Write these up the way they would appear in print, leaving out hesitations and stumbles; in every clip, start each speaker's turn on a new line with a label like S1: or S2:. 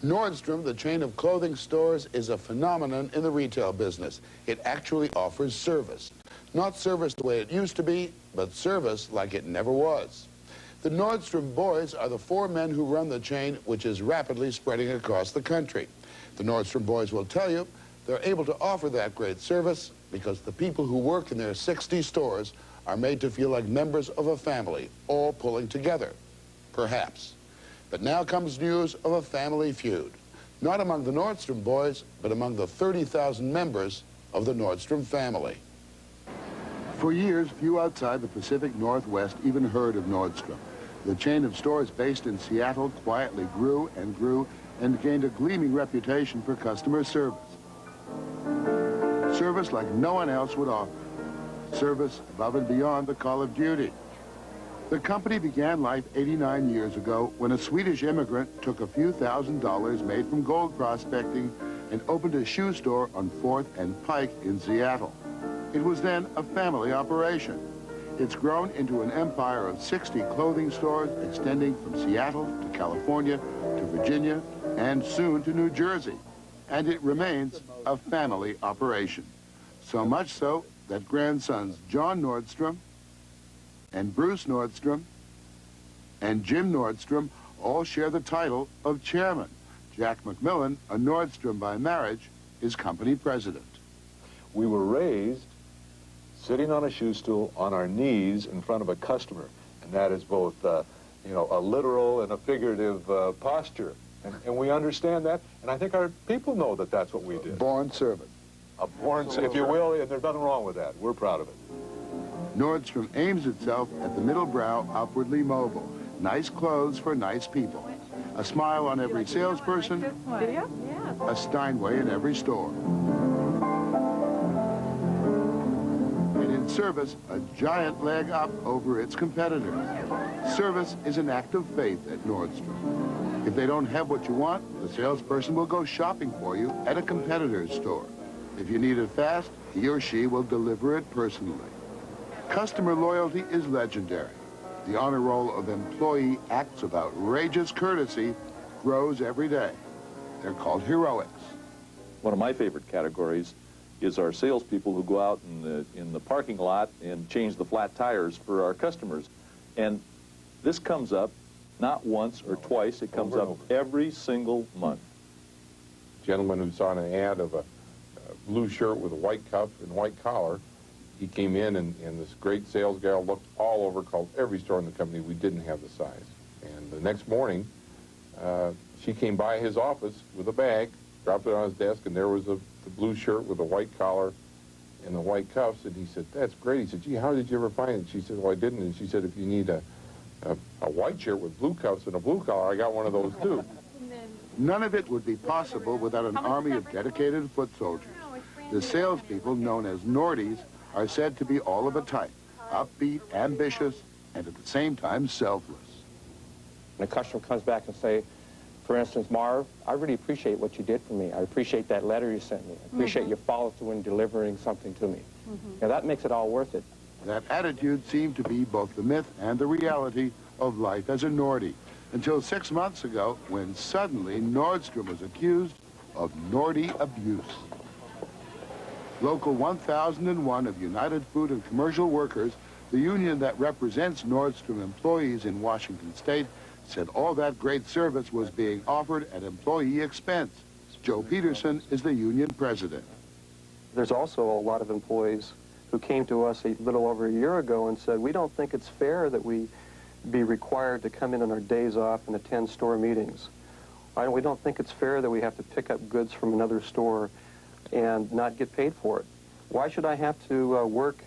S1: Nordstrom, the chain of clothing stores, is a phenomenon in the retail business. It actually offers service. Not service the way it used to be, but service like it never was. The Nordstrom boys are the 4 men who run the chain, which is rapidly spreading across the country. The Nordstrom boys will tell you they're able to offer that great service because the people who work in their 60 stores are made to feel like members of a family, all pulling together. Perhaps. But now comes news of a family feud. Not among the Nordstrom boys, but among the 30,000 members of the Nordstrom family. For years, few outside the Pacific Northwest even heard of Nordstrom. The chain of stores based in Seattle quietly grew and gained a gleaming reputation for customer service. Service like no one else would offer. Service above and beyond the call of duty. The company began life 89 years ago when a Swedish immigrant took a few $1,000s made from gold prospecting and opened a shoe store on 4th and Pike in Seattle. It was then a family operation. It's grown into an empire of 60 clothing stores extending from Seattle to California to Virginia and soon to New Jersey. And it remains a family operation. So much so that grandsons John Nordstrom and Bruce Nordstrom and Jim Nordstrom all share the title of chairman. Jack McMillan, a Nordstrom by marriage, is company president.
S2: We were raised sitting on a shoe stool on our knees in front of a customer, and that is both, you know, a literal and a figurative posture, and we understand that, and I think our people know that that's what we did.
S1: Born servant.
S2: A born, if you will, and there's nothing wrong with that. We're proud of it.
S1: Nordstrom aims itself at the middle brow, upwardly mobile. Nice clothes for nice people. A smile on every salesperson, a Steinway in every store. And in service, a giant leg up over its competitors. Service is an act of faith at Nordstrom. If they don't have what you want, the salesperson will go shopping for you at a competitor's store. If you need it fast, he or she will deliver it personally. Customer loyalty is legendary. The honor roll of employee acts of outrageous courtesy grows every day. They're called heroics.
S3: One of my favorite categories is our salespeople who go out in the parking lot and change the flat tires for our customers. And this comes up not once or twice, it comes up every single month.
S4: Gentleman who saw an ad of a blue shirt with a white cuff and white collar, he came in and this great sales gal looked all over, called every store in the company. We didn't have the size. And the next morning, she came by his office with a bag, dropped it on his desk, and there was the blue shirt with a white collar and the white cuffs. And he said, "That's great." He said, "Gee, how did you ever find it?" She said, "Well, I didn't." And she said, "If you need a white shirt with blue cuffs and a blue collar, I got one of those too." None of it would be possible without an army of dedicated foot soldiers. The salespeople, known as Nordies, are said to be all of a type, upbeat, ambitious, and at the same time selfless.
S5: When a customer comes back and say, for instance, "Marv, I really appreciate what you did for me. I appreciate that letter you sent me. I appreciate your follow-through in delivering something to me." Now that makes it all worth it.
S1: That attitude seemed to be both the myth and the reality of life as a Nordie, until 6 months ago, when suddenly Nordstrom was accused of Nordie abuse. Local 1001 of United Food and Commercial Workers, the union that represents Nordstrom employees in Washington State, said all that great service was being offered at employee expense. Joe Peterson is the union president.
S6: There's also a lot of employees who came to us a little over a year ago and said, "We don't think it's fair that we be required to come in on our days off and attend store meetings. We don't think it's fair that we have to pick up goods from another store and not get paid for it. Why should I have to work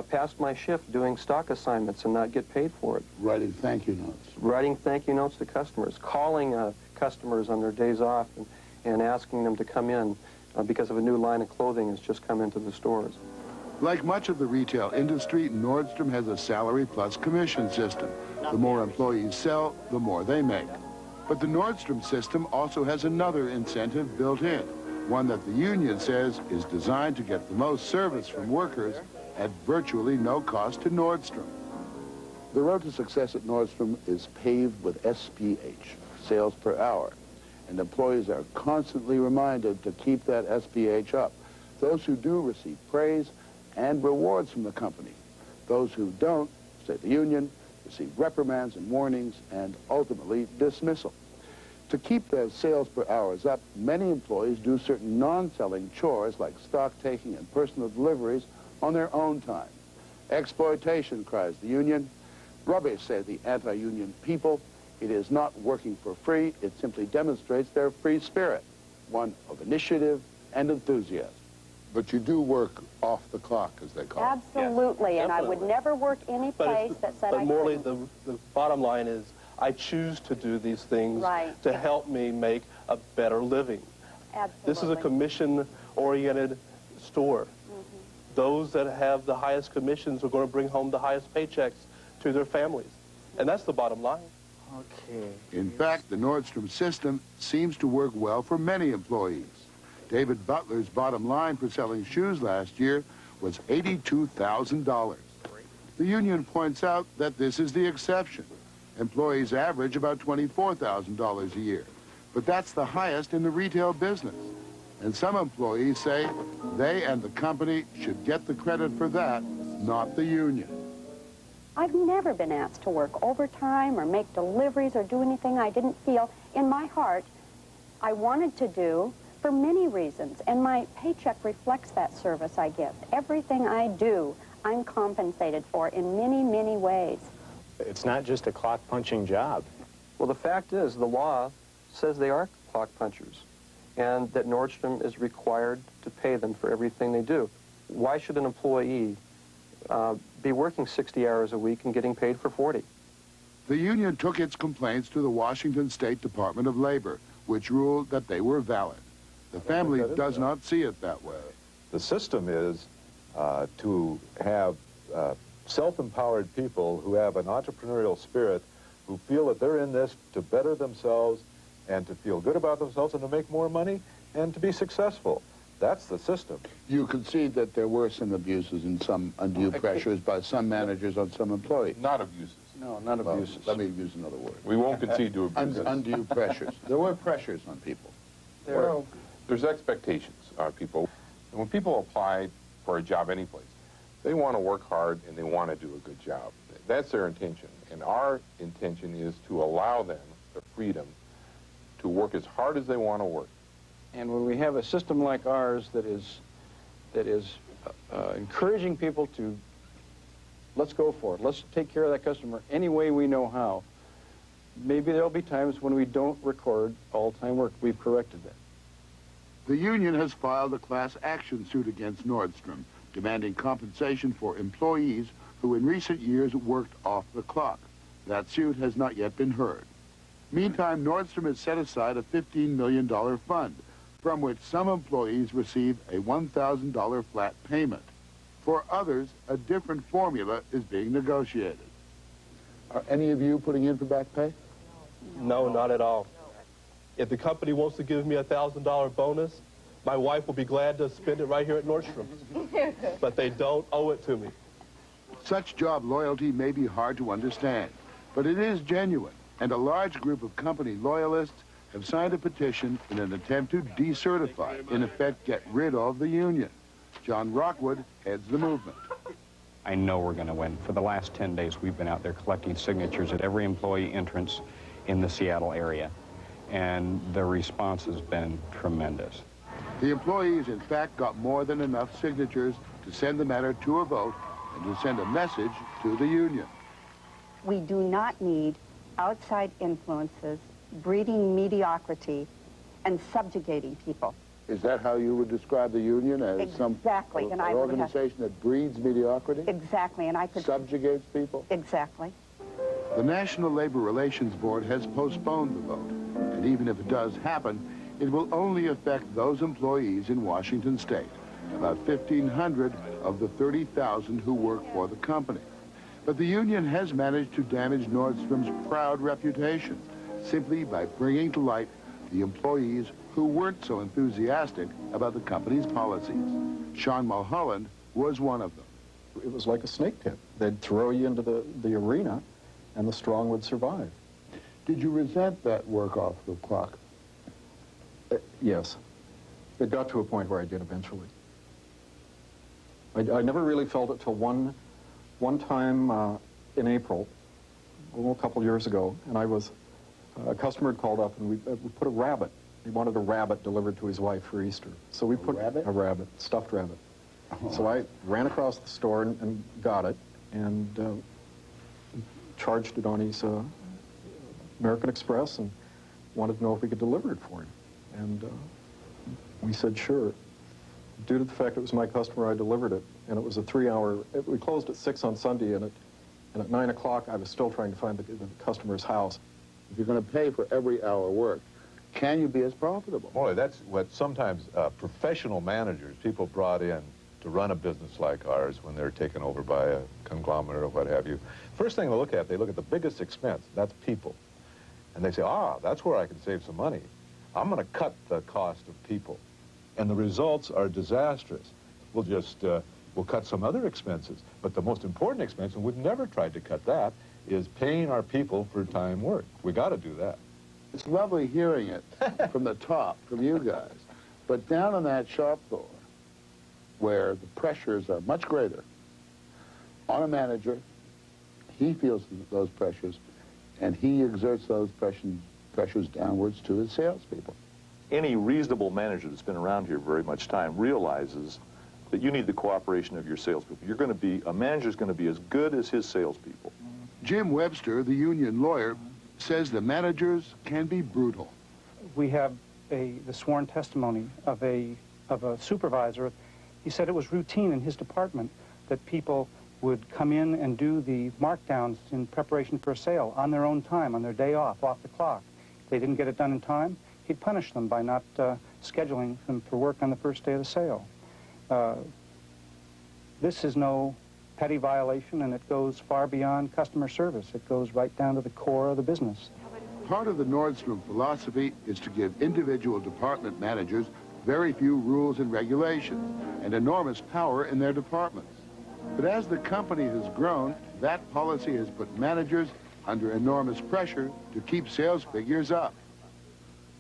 S6: past my shift doing stock assignments and not get paid for it?"
S1: Writing thank you notes.
S6: Writing thank you notes to customers, calling customers on their days off and asking them to come in because of a new line of clothing has just come into the stores.
S1: Like much of the retail industry, Nordstrom has a salary plus commission system. The more employees sell, the more they make. But the Nordstrom system also has another incentive built in, one that the union says is designed to get the most service from workers at virtually no cost to Nordstrom. The road to success at Nordstrom is paved with SPH, sales per hour. and employees are constantly reminded to keep that SPH up. Those who do receive praise and rewards from the company. Those who don't, say the union, receive reprimands and warnings and ultimately dismissal. To keep their sales per hours up, many employees do certain non-selling chores like stock taking and personal deliveries on their own time. Exploitation, cries the union. Rubbish, say the anti-union people. It is not working for free. It simply demonstrates their free spirit, one of initiative and enthusiasm. But you do work off the clock, as they call it.
S7: Absolutely, and I would never work any place that said I
S8: But Morley,
S7: couldn't.
S8: the bottom line is I choose to do these things to help me make a better living.
S7: Absolutely.
S8: This is a commission-oriented store. Those that have the highest commissions are going to bring home the highest paychecks to their families. And that's the bottom line.
S9: Okay.
S1: In fact, the Nordstrom system seems to work well for many employees. David Butler's bottom line for selling shoes last year was $82,000. The union points out that this is the exception. Employees average about $24,000 a year, but that's the highest in the retail business. And some employees say they and the company should get the credit for that, not the union.
S7: I've never been asked to work overtime or make deliveries or do anything I didn't feel in my heart I wanted to do for many reasons, and my paycheck reflects that service I give. Everything I do, I'm compensated for in many, many ways.
S9: It's not just a clock punching job.
S6: Well, the fact is, the law says they are clock punchers, and that Nordstrom is required to pay them for everything they do. Why should an employee be working 60 hours a week and getting paid for 40?
S1: The union took its complaints to the Washington State Department of Labor, which ruled that they were valid. The family does not see it that way.
S2: The system is to have self-empowered people who have an entrepreneurial spirit, who feel that they're in this to better themselves and to feel good about themselves and to make more money and to be successful. That's the system.
S1: You concede that there were some abuses and some undue pressures by some managers on some employees.
S4: Not abuses.
S9: No, not abuses.
S1: Let me use another word.
S4: We won't concede to abuses.
S1: Undue pressures. There were pressures on people.
S4: Well, there's expectations on people. And when people apply for a job anyplace, they want to work hard and they want to do a good job. That's their intention. And our intention is to allow them the freedom to work as hard as they want to work.
S9: And when we have a system like ours that is encouraging people to, let's go for it, let's take care of that customer any way we know how, maybe there'll be times when we don't record all-time work. We've corrected that.
S1: The union has filed a class action suit against Nordstrom, demanding compensation for employees who in recent years worked off the clock. That suit has not yet been heard. Meantime, Nordstrom has set aside a $15 million fund, from which some employees receive a $1,000 flat payment. For others, a different formula is being negotiated. Are any of you putting in for back pay?
S8: No, not at all. If the company wants to give me a $1,000 bonus, my wife will be glad to spend it right here at Nordstrom. But they don't owe it to me.
S1: Such job loyalty may be hard to understand, but it is genuine, and a large group of company loyalists have signed a petition in an attempt to decertify, in effect get rid of the union. John Rockwood heads the movement.
S10: I know we're going to win. For the last 10 days, we've been out there collecting signatures at every employee entrance in the Seattle area, and the response has been tremendous.
S1: The employees, in fact, got more than enough signatures to send the matter to a vote and to send a message to the union.
S7: We do not need outside influences breeding mediocrity and subjugating people.
S1: Is that how you would describe the union, as
S7: Exactly,
S1: some
S7: and I would have-
S1: organization that breeds mediocrity?
S7: Exactly, and I could...
S1: Subjugates people?
S7: Exactly.
S1: The National Labor Relations Board has postponed the vote, and even if it does happen, it will only affect those employees in Washington State, about 1,500 of the 30,000 who work for the company. But the union has managed to damage Nordstrom's proud reputation simply by bringing to light the employees who weren't so enthusiastic about the company's policies. Sean Mulholland was one of them.
S11: It was like a snake pit. They'd throw you into the arena, and the strong would survive.
S1: Did you resent that work off the clock?
S11: Yes. It got to a point where I did eventually. I never really felt it till one time in April, a couple years ago, and a customer had called up and we put a rabbit. He wanted a rabbit delivered to his wife for Easter. So we put a rabbit, stuffed rabbit. Oh. So I ran across the store and got it and charged it on his American Express and wanted to know if we could deliver it for him. And we said sure. Due to the fact it was my customer, I delivered it, and it was a 3-hour, we closed at 6 on Sunday, and at 9 o'clock I was still trying to find the customer's house.
S1: If you're going to pay for every hour worked, can you be as profitable?
S2: Boy, that's what sometimes professional managers, people brought in to run a business like ours when they're taken over by a conglomerate or what have you. First thing they look at the biggest expense, that's people. And they say, that's where I can save some money. I'm going to cut the cost of people. And the results are disastrous. We'll cut some other expenses. But the most important expense, and we've never tried to cut that, is paying our people for time worked. We got to do that.
S1: It's lovely hearing it from the top, from you guys. But down on that shop floor, where the pressures are much greater, on a manager, he feels those pressures, and he exerts those pressures downwards to his salespeople.
S3: Any reasonable manager that's been around here very much time realizes that you need the cooperation of your salespeople. A manager's going to be as good as his salespeople.
S1: Jim Webster, the union lawyer, says the managers can be brutal.
S12: We have the sworn testimony of a supervisor. He said it was routine in his department that people would come in and do the markdowns in preparation for a sale on their own time, on their day off the clock. If they didn't get it done in time, he'd punish them by not scheduling them for work on the first day of the sale. This is no petty violation, and it goes far beyond customer service. It goes right down to the core of the business.
S1: Part of the Nordstrom philosophy is to give individual department managers very few rules and regulations and enormous power in their departments. But as the company has grown, that policy has put managers under enormous pressure to keep sales figures up.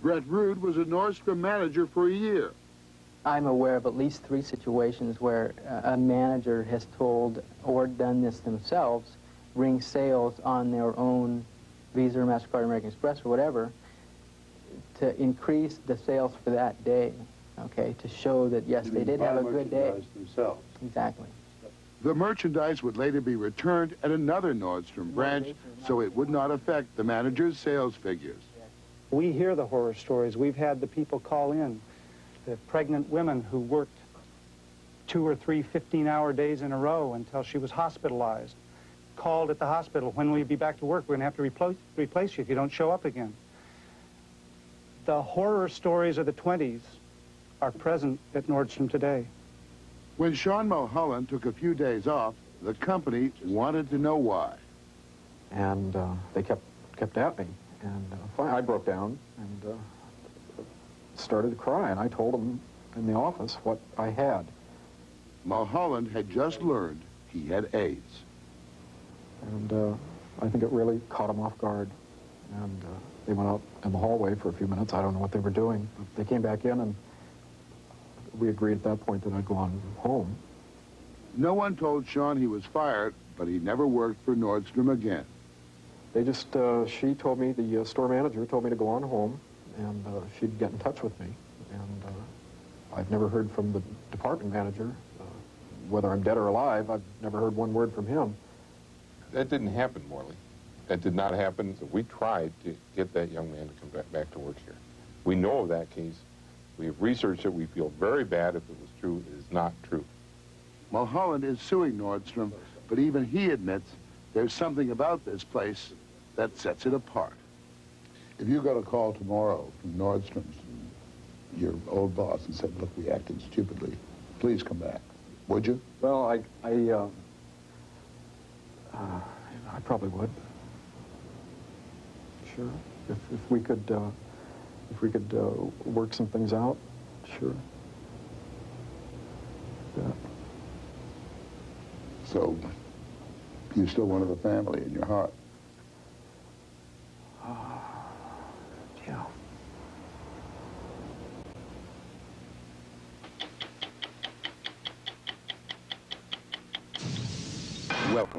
S1: Brett Rude was a Nordstrom manager for a year.
S13: I'm aware of at least 3 situations where a manager has told or done this themselves, ring sales on their own Visa or MasterCard, American Express, or whatever, to increase the sales for that day, okay, to show that, yes, they did have a good day.
S1: Themselves.
S13: Exactly.
S1: The merchandise would later be returned at another Nordstrom branch, so it would not affect the manager's sales figures.
S12: We hear the horror stories. We've had the people call in, the pregnant women who worked 2 or 3 15-hour days in a row until she was hospitalized, called at the hospital, when will you be back to work? We're going to have to replace you if you don't show up again. The horror stories of the 20s are present at Nordstrom today.
S1: When Sean Mulholland took a few days off, the company wanted to know why.
S11: And they kept at me. And finally I broke down and started to cry, and I told them in the office what I had.
S1: Mulholland had just learned he had AIDS.
S11: And I think it really caught him off guard. And they went out in the hallway for a few minutes. I don't know what they were doing. But they came back in, and we agreed at that point that I'd go on home.
S1: No one told Sean he was fired, but he never worked for Nordstrom again.
S11: They just, she told me, the store manager told me to go on home, and she'd get in touch with me. And I've never heard from the department manager. Whether I'm dead or alive, I've never heard one word from him.
S4: That didn't happen, Morley. That did not happen. We tried to get that young man to come back to work here. We know of that case. We have researched it. We feel very bad if it was true. It is not true.
S1: Mulholland is suing Nordstrom, but even he admits there's something about this place that sets it apart. If you got a call tomorrow from Nordstrom's, your old boss, and said, look, we acted stupidly, please come back, would you?
S11: Well, I probably would. Sure. If we could work some things out, sure. Yeah.
S1: So, you're still one of the family in your heart?
S11: Yeah.
S14: Welcome.